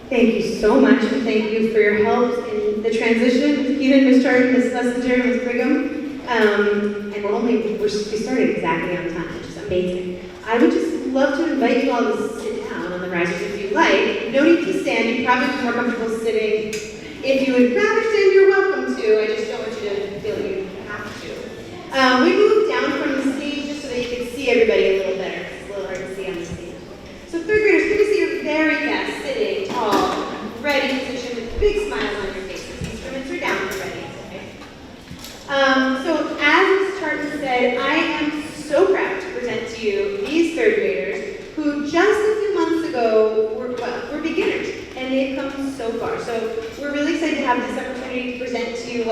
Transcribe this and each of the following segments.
Thank you so much, and thank you for your help in the transition. Ms. Keenan, Ms. Chart, Ms. Schlesinger, Ms. Brigham. And we started exactly on time, which is amazing. I would just love to invite you all to sit down on the risers if you like. No need to stand, you probably feel more comfortable sitting. If you would rather stand, you're welcome to. I just don't want you to feel you have to. We moved down from the stage just so that you could see everybody a little better. It's a little hard to see on the stage. So third graders, good to see your very best, sitting tall, ready position with a big smile on your faces. Instruments are down and ready, okay? So as Ms. Charton said, I am so proud to present to you these third graders who just a few months ago were beginners, and they've come so far. So we're really excited to have this opportunity to present to you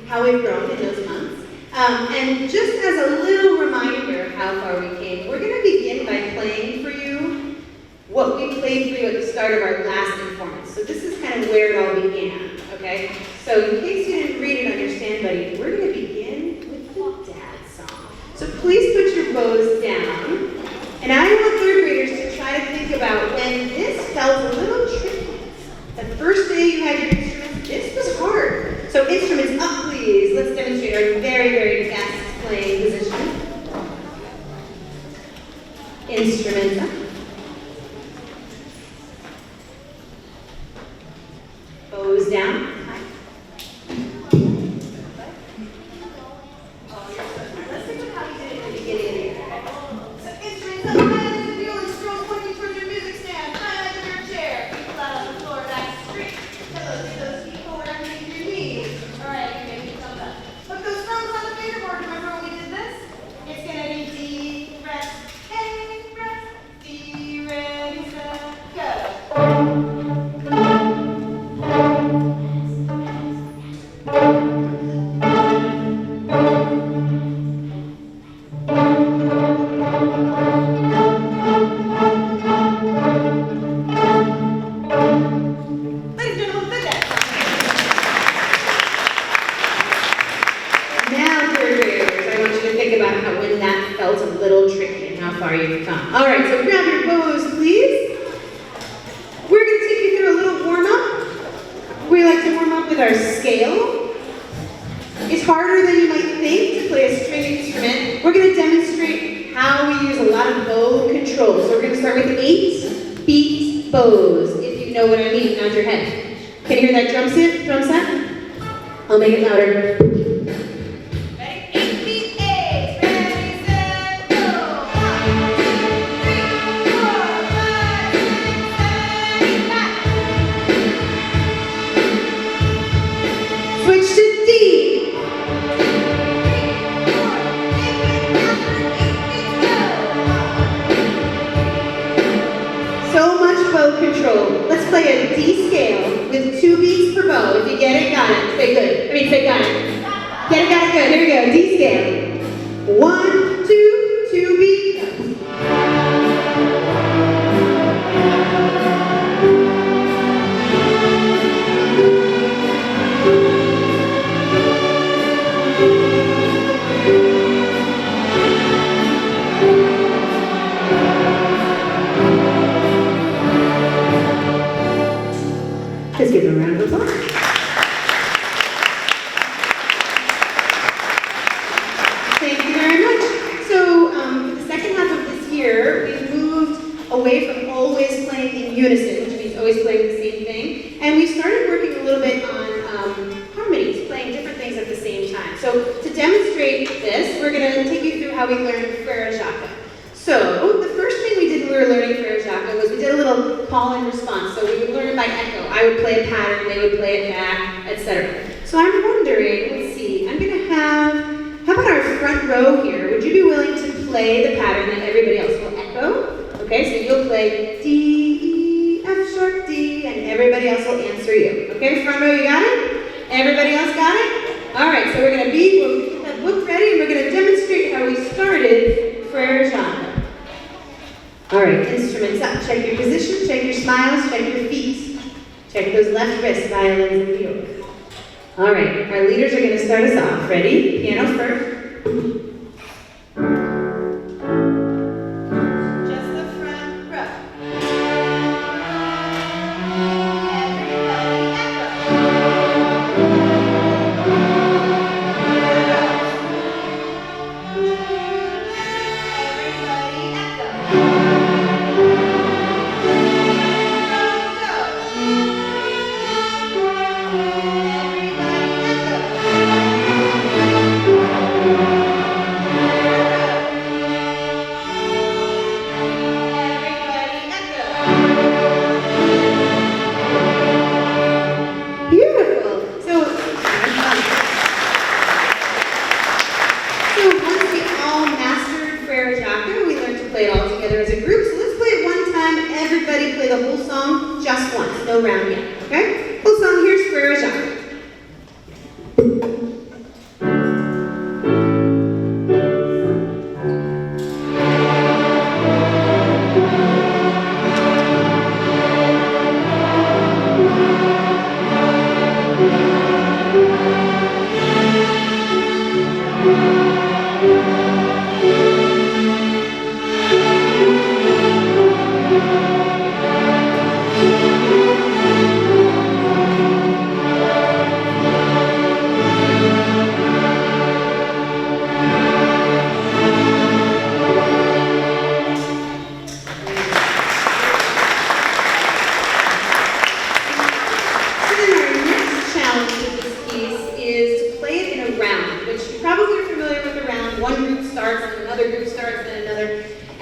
how we've grown in those months. And just as a little reminder how far we came, we're going to begin by playing for you what we played for you at the start of our last performance. So this is kind of where it all began, okay? So in case you didn't read it on your stand buddy, we're going to begin with the dad song. So please put your bows down. And I want third graders to try to think about when this felt a little tricky. The first day you had your instruments, this was hard. So instruments up, please. Let's demonstrate our very, very best playing position. Instruments up. Bows down. Let's think of how you did it at the beginning. So instruments up, hands and violin, strolls pointing towards your music stand, highlight of your chair, feet flat on the floor, back straight. Get those feet forward underneath your knees. All right, you're making some up. Put those thumbs on the fingerboard. Remember when we did this? It's going to be D, rest, A, rest, D, ready, set, go. All right, so grab your bows, please. We're going to take you through a little warm-up. We like to warm up with our scale. It's harder than you might think to play a string instrument. We're going to demonstrate how we use a lot of bow control. So we're going to start with 8-beat bows, if you know what I mean. Nod your head. Can you hear that drum set? I'll make it louder. Control. Let's play a D scale with 2 beats per bow. If you get it, got it. Say good. Say got it. Get it, got it, good. Here we go. D scale. 1, 2, 2 beats. Let's give them a round of applause. Thank you very much. So, for the second half of this year, we've moved away from always playing in unison, which means always playing the same thing, and we started working a little bit on harmonies, playing different things at the same time. So, to demonstrate this, we're going to take you through how we learned Frere Jacques. So, the first thing we did when we were learning Frere Jacques was we did a little call and response. So we would learn by echo. I would play a pattern, they would play it back, etc. So I'm wondering, let's see, I'm going to have, how about our front row here? Would you be willing to play the pattern that everybody else will echo? Okay, so you'll play D, E, F sharp D, and everybody else will answer you. Okay, front row, you got it? Everybody else got it? All right, so we're going to we'll get that book ready, and we're going to demonstrate how we started Frere Jacques. All right, instruments up. Check your position, check your smiles, check your feet. Check those left wrists, violins and violas. All right, our leaders are going to start us off. Ready? Piano first. Just the front row. no round yet, okay? Full song, here's Frere Jacques.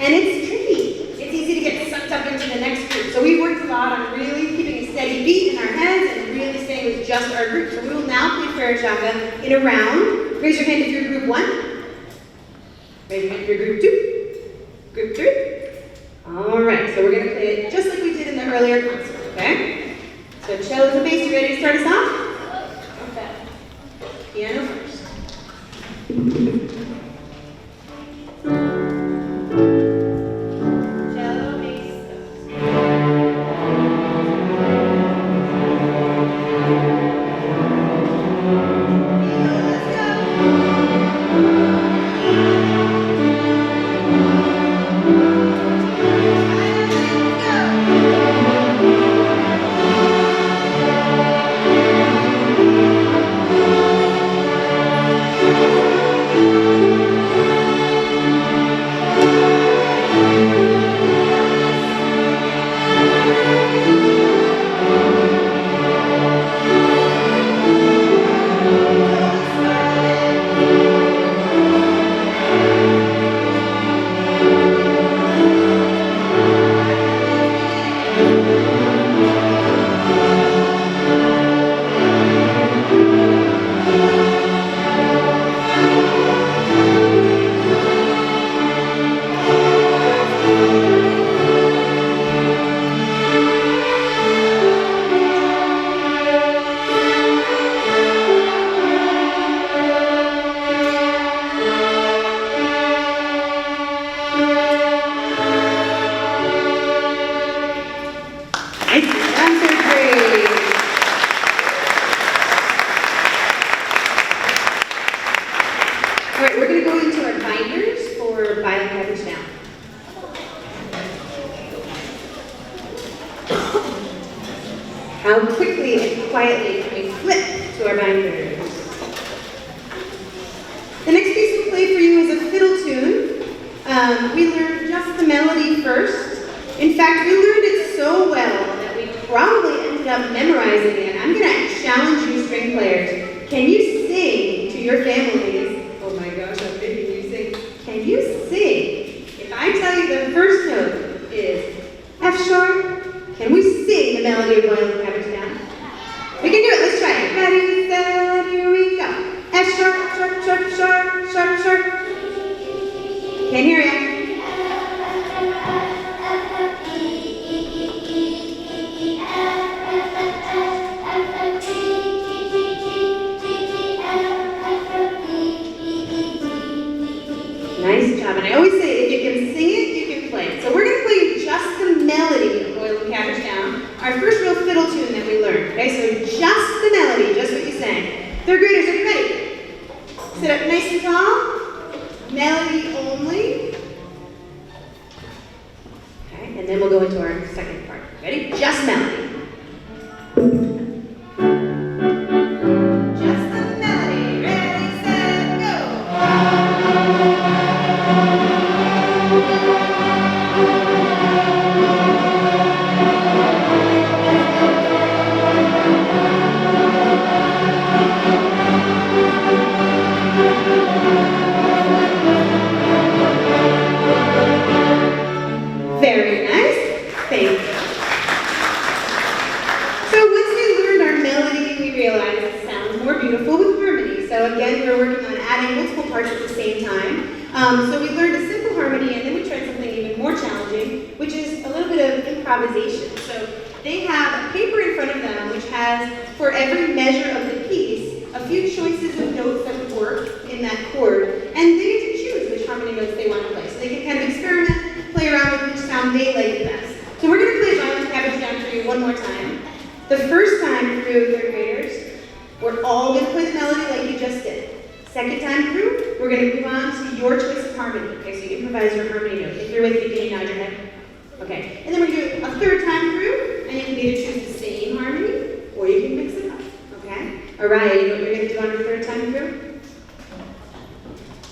And it's tricky. It's easy to get sucked up into the next group. So we worked a lot on really keeping a steady beat in our heads and really staying with just our group. So we will now play Frere Jacques in a round. Raise your hand if you're group 1. Raise your hand if you're group 2. Group 3. All right, so we're going to play it just like we did in the earlier concert, okay? So cello and bass, you ready to start us off? Okay. Piano first. How quickly and quietly can we flip to our binders? The next piece we'll play for you is a fiddle tune. We learned just the melody first. In fact, we learned it so well that we probably ended up memorizing it. I'm going to challenge you string players. Can you sing to your families? Oh my gosh, I'm making you sing. Can you sing? If I tell you the first note is F sharp, can we sing the melody of Boil the Cabbage Down? We can do it, let's try it. Ready, set, here we go. F sharp, sharp, sharp, sharp, sharp, sharp. Can't hear ya. Nice job, and I always say if you can sing it, you can play it. So we're going to play just the melody of Boil the Cabbage Down, our first real fiddle tune that we learned. Okay, so just the melody, just what you sang. Third graders, are you ready? Sit up nice and tall. Melody only. Okay, and then we'll go into our second part. Ready? Just melody. Very nice. Thank you. So once we learned our melody, we realized it sounds more beautiful with harmony. So again, we were working on adding multiple parts at the same time. So we learned a simple harmony, and then we tried something even more challenging, which is a little bit of improvisation. So They have a paper in front of them which has, for every measure of the piece, a few choices of notes that would work in that chord, and they get to choose which harmony notes they want to play. So they can kind of experiment, play around with which sound they like the best. So we're going to play Violent Cabbage Down for you one more time. The first time through, third graders, we're all going to play the melody like you just did. Second time through, we're going to move on to your choice of harmony. Okay, so you improvise your harmony note. If you're with me, can you nod your head? Okay, and then we're going to do a third time through, and you can either choose the same harmony, or you can mix it up. Okay? Alright, you know what you're going to do on your third time through?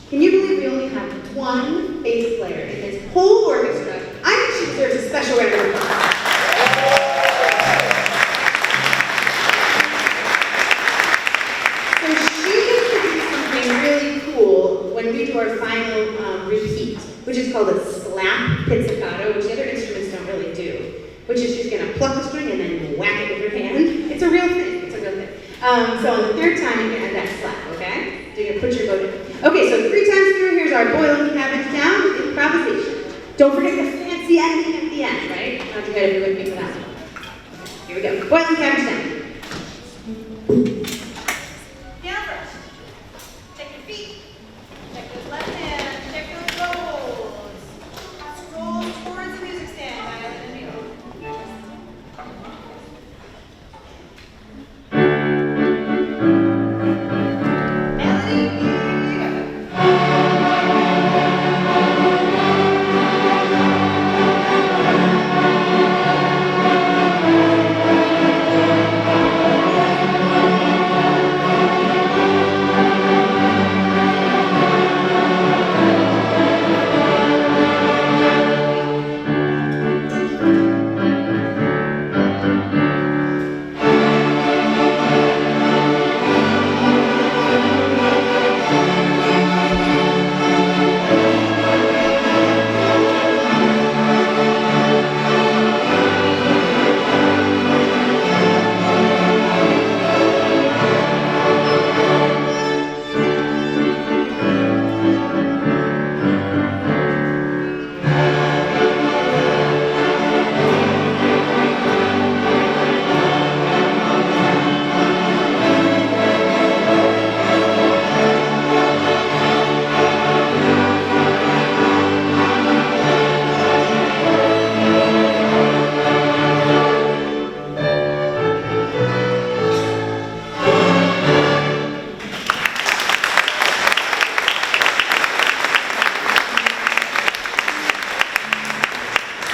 Can you believe we only have one bass player in this whole orchestra? I think she deserves a special round of applause. When we do our final repeat, which is called a slap pizzicato, which the other instruments don't really do, which is she's going to pluck the string and then whack it with her hand. It's a real thing. It's a real thing. So on the third time, you can add that slap, okay? So you're going to put your bow down. Okay, so 3 times through, here's our boiling cabbage down with improvisation. Don't forget the fancy ending at the end, right? Not to get everyone with me for that one. Here we go. Boiling cabbage down.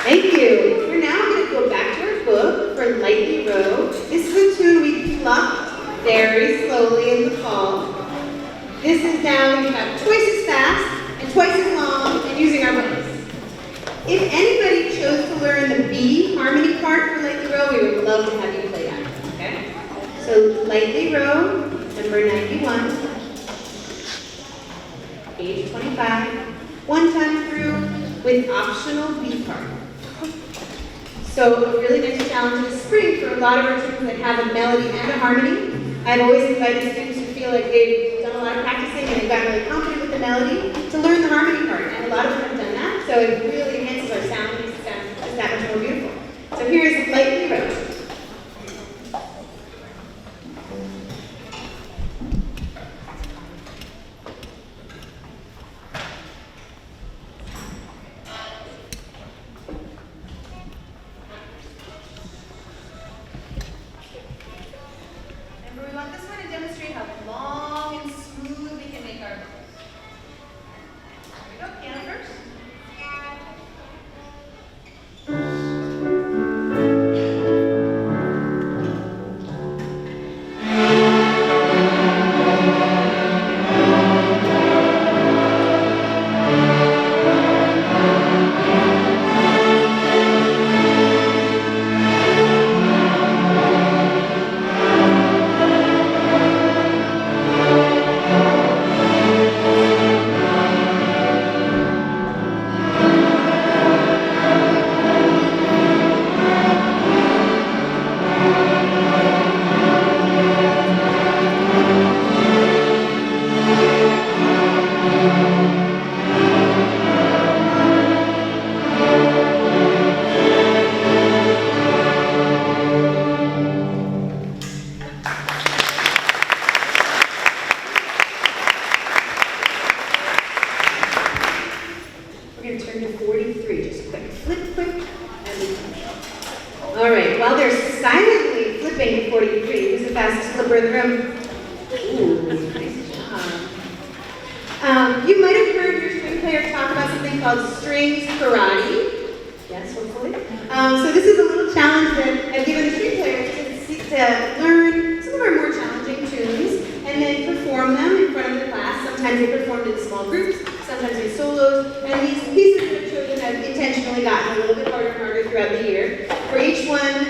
Thank you. We're now going to go back to our book for Lightly Row. This is a tune we plucked very slowly in the fall. This is now we have twice as fast and twice as long and using our voice. If anybody chose to learn the B harmony part for Lightly Row, we would love to have you play that. Okay? So Lightly Row, number 91, page 25, one time through with optional B part. So a really nice challenge this spring for a lot of our tunes that have a melody and a harmony. I've always invited students who feel like they've done a lot of practicing and they've gotten really confident with the melody to learn the harmony part, and a lot of them have done that, so it really enhances our sound and makes it sound just that much more beautiful. So here's Lightly Row. We want this one to demonstrate how long and smooth we can make our bow. Here we go, piano first. All right, while they're silently flipping 43, who's the fastest flipper in the room? Ooh, nice job. You might have heard your string player talk about something called strings karate. Yes, hopefully. So this is a little challenge that I've given the string players to learn some of our more challenging tunes and then perform them in front of the class. Sometimes they performed in small groups, sometimes in solos, and these pieces that children have intentionally gotten a little bit harder and harder throughout the year. For each one,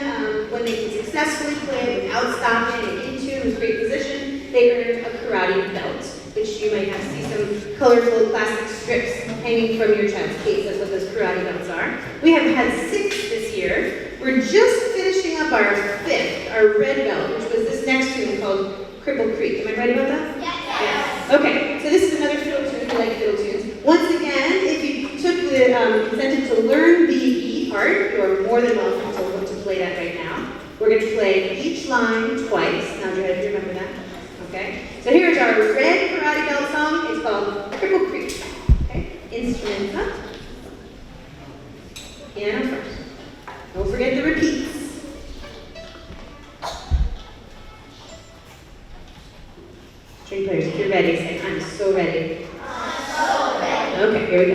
when they can successfully play it without stopping and in tune with great position, they earned a karate belt, which you might have see some colorful plastic strips hanging from your child's case. That's what those karate belts are. We have had 6 this year. We're just finishing up our 5th, our red belt, which was this next tune called Cripple Creek. Am I right about that? Yes. Okay, so this is another fiddle tune. We like fiddle tunes. Once again, if you took the incentive to learn the E part, you're more than welcome to play that right now. We're going to play each line twice. Now, do you remember that? Okay. So here's our red karate belt song. It's called Cripple Creek. Okay. Instruments up. Piano first. Don't forget the repeats. String players, if you're ready, say, I'm so ready. I'm so ready. Okay, here we go.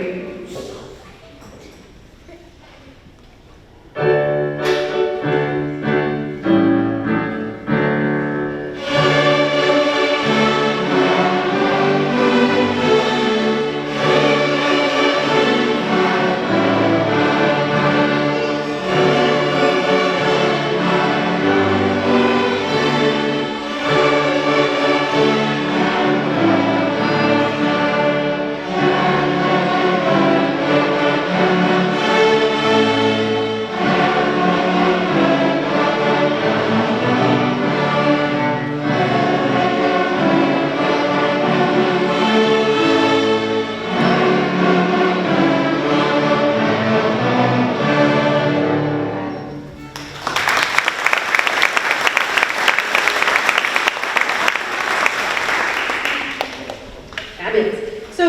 So,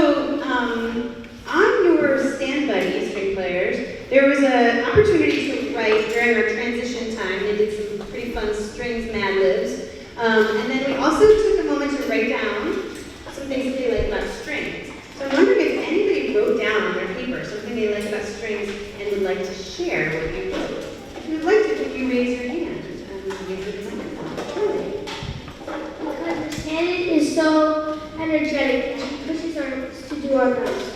on your stand buddy, string players, there was an opportunity to write during our transition time. They did some pretty fun strings Mad Libs. And then we also took a moment to write down some things that they like about strings. So I'm wondering if anybody wrote down on their paper something they like about strings and would like to share what you wrote. If you would like to, could you raise your hand and give it the microphone? Surely. Because Shannon is so energetic and she pushes us to do our best.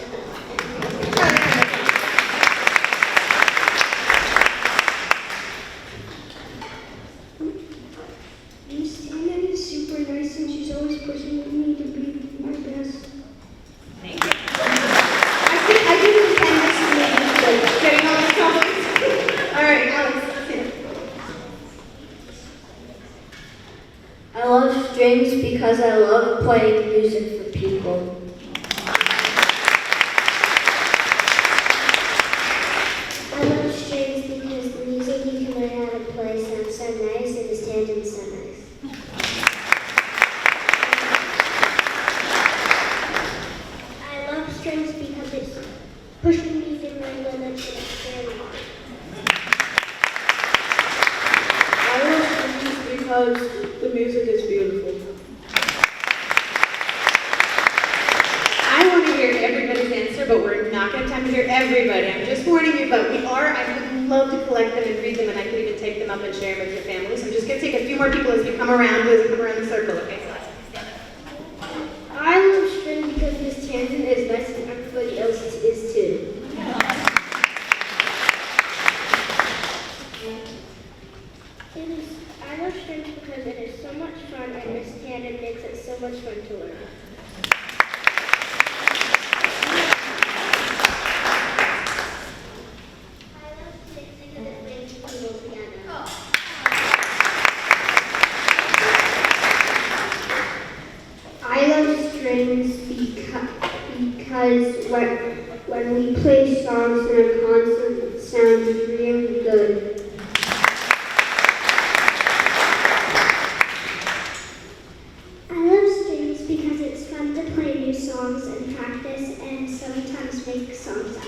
Shannon is super nice and she's always pushing me to be my best. Thank you. I didn't intend this to be like getting all the comments. All right, Alex, let's hear it. I love strings because I love playing music for people. I love strings because the music you can learn how to play sounds so nice and the stand-in so nice. I love strings because it's pushing me to my limits and expanding. I love strings because the music is beautiful. I want to hear everybody's answer, but we're not going to have time to hear everybody. I'm just warning you, but I would love to collect them and read them, and I could even take them up and share them with your family. So I'm just going to take a few more people as you come around, the circle, okay? I love strings because Miss Tangent is nice and everybody else is too. I love strings because it is so much fun and Miss Tangent makes it so much fun to learn. I love strings because it brings people together. I love strings because when we play songs in a concert, it sounds really good. I love strings because it's fun to play new songs and practice and sometimes make songs up.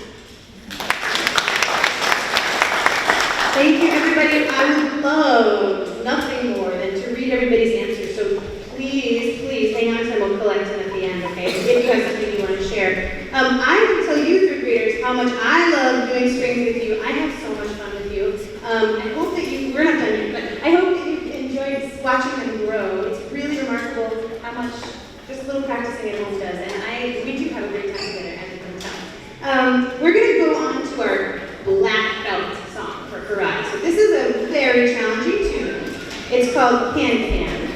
Thank you, everybody. I would love nothing more than to read everybody's answers. So please, please hang on to them. We'll collect them at the end, okay? If you have something you want to share. I can tell you, third graders, how much I love doing strings with you. I have so much fun with you. I hope that we're not done yet, but I hope that you enjoyed watching them grow. It's really remarkable how much just a little practicing at home does. And we do have a great time together at the time. We're going to go on to our black belt song for karate. So this is a very challenging tune. It's called Can Can.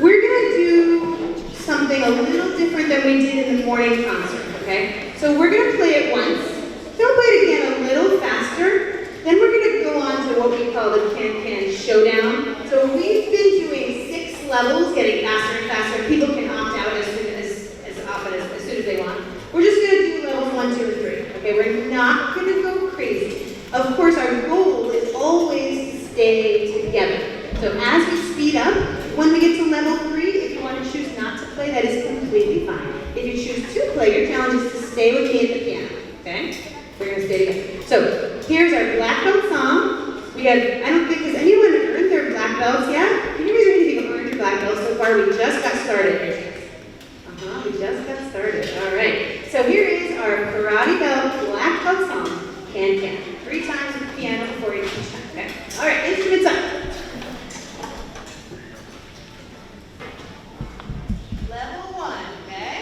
We're going to do something a little different than we did in the morning concert, okay? So we're going to play it once. Then we'll play it again a little faster. Then we're going to go on to what we call the Can Can Showdown. So we've been doing 6 levels, getting faster and faster. People can opt out as often as soon as they want. We're just going to do levels 1, 2, and 3. Okay, we're not going to go crazy. Of course, our goal is always to stay together. So as we speed up, when we get to level 3, if you want to choose not to play, that is completely fine. If you choose to play, your challenge is to stay with me at the piano. Okay? We're going to stay together. So here's our black belt song. We have, I don't think, has anyone earned their black belts yet? Can you raise your hand if you've earned your black belt so far? We just got started. We just got started. All right. So here is our karate belt black belt song, Can Can. 3 times with the piano before you teach time. Okay. All right. Instruments up. Level 1. Okay.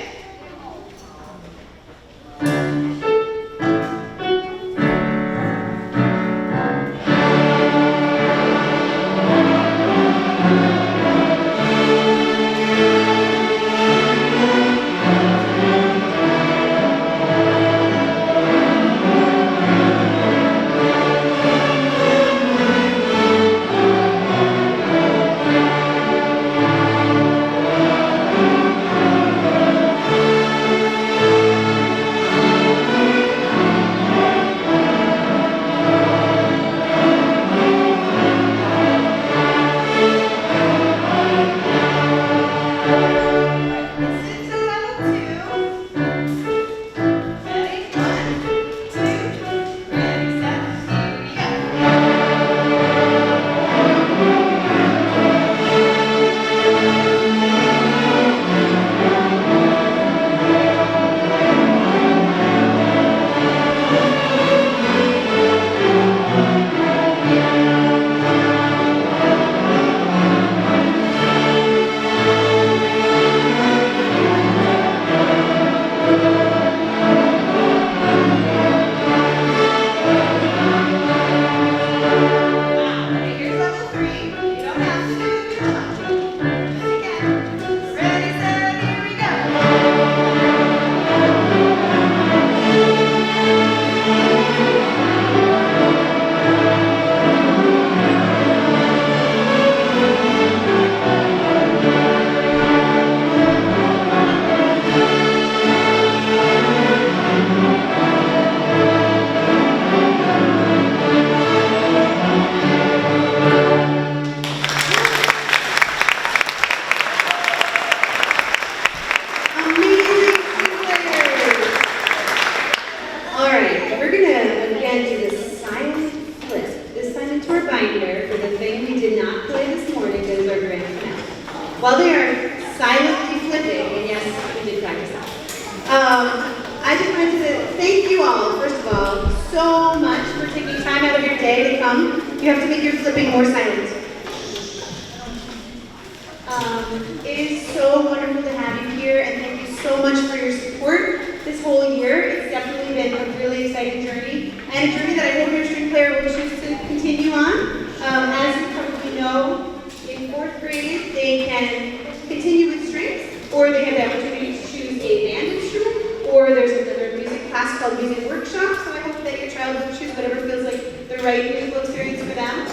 While they are silently flipping, and yes, we did practice that, I just wanted to thank you all, first of all, so much for taking time out of your day to come. You have to make your flipping more silent. It is so wonderful to have you here, and thank you so much for your support this whole year. It's definitely been a really exciting journey, and a journey that I hope your string player will choose to continue on. As you probably know, in 4th grade, they can continue with strings, or they have the opportunity to choose a band instrument, or there's another music class called Music Workshop, so I hope that your child will choose whatever feels like the right musical experience for them.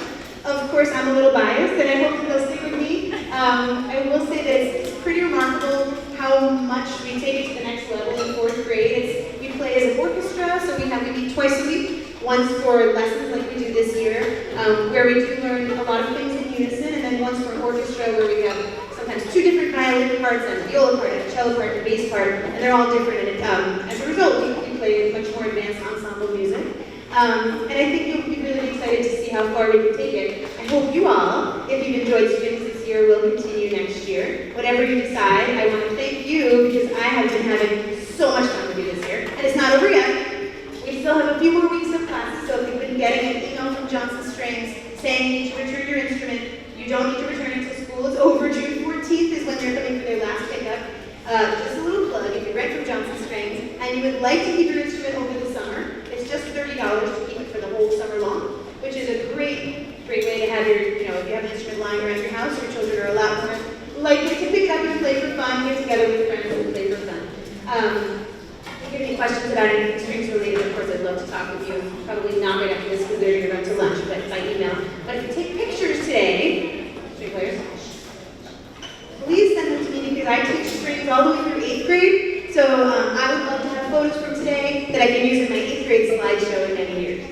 Of course, I'm a little biased, and I hope that they'll stick with me. I will say that it's pretty remarkable how much we take it to the next level in 4th grade. We play as an orchestra, so we meet twice a week, once for lessons like we do this year, where we do learn a lot of things in unison, and then once for orchestra, where we have sometimes 2 different violin parts, and a viola part, and a cello part, and a bass part, and they're all different, and as a result, we play much more advanced ensemble music. And I think you'll be really excited to how far we can take it. I hope you all, if you've enjoyed strings this year, will continue next year. Whatever you decide, I want to thank you because I have been having so much fun with you this year. And it's not over yet. We still have a few more weeks of classes, so if you've been getting an email from Johnson Strings saying you need to return your instrument, you don't need to return it until school is over. June 14th is when they're coming for their last pickup. Just a little plug, if you rent from Johnson Strings and you would like to keep your instrument over the summer, it's just $30 to keep it for the whole summer long, which is a great way to have your, if you have an instrument lying around your house, your children are a lot more likely to pick it up and play for fun, get together with friends and play for fun. If you have any questions about anything strings related, of course, I'd love to talk with you. Probably not right after this because they're going to run to lunch, but by email. But if you take pictures today, string players, please send them to me because I teach strings all the way through 8th grade. So I would love to have photos from today that I can use in my 8th grade slideshow in many years.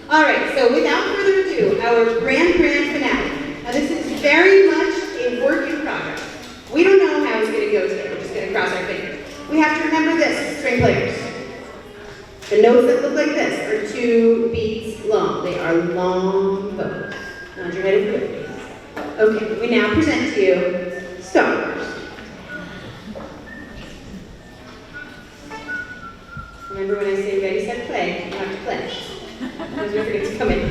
All right, so without further ado, our grand finale. Now this is very much a work in progress. We don't know how it's going to go today. We're just going to cross our fingers. We have to remember this, string players. The notes that look like this are 2 beats long. They are long bows. Nod your head if you're with me. Okay, we now present to you Star Wars. Remember when I say ready, set, play, you have to play. Those records come in.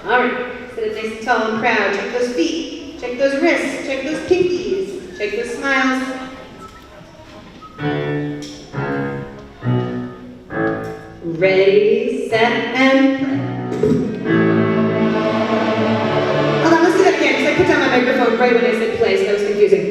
All right, sit up nice and tall and proud. Check those feet, check those wrists, check those pinkies, check those smiles. Ready, set, and play. Hold on, let's do that again, because I put down my microphone right when I said play, so that was confusing.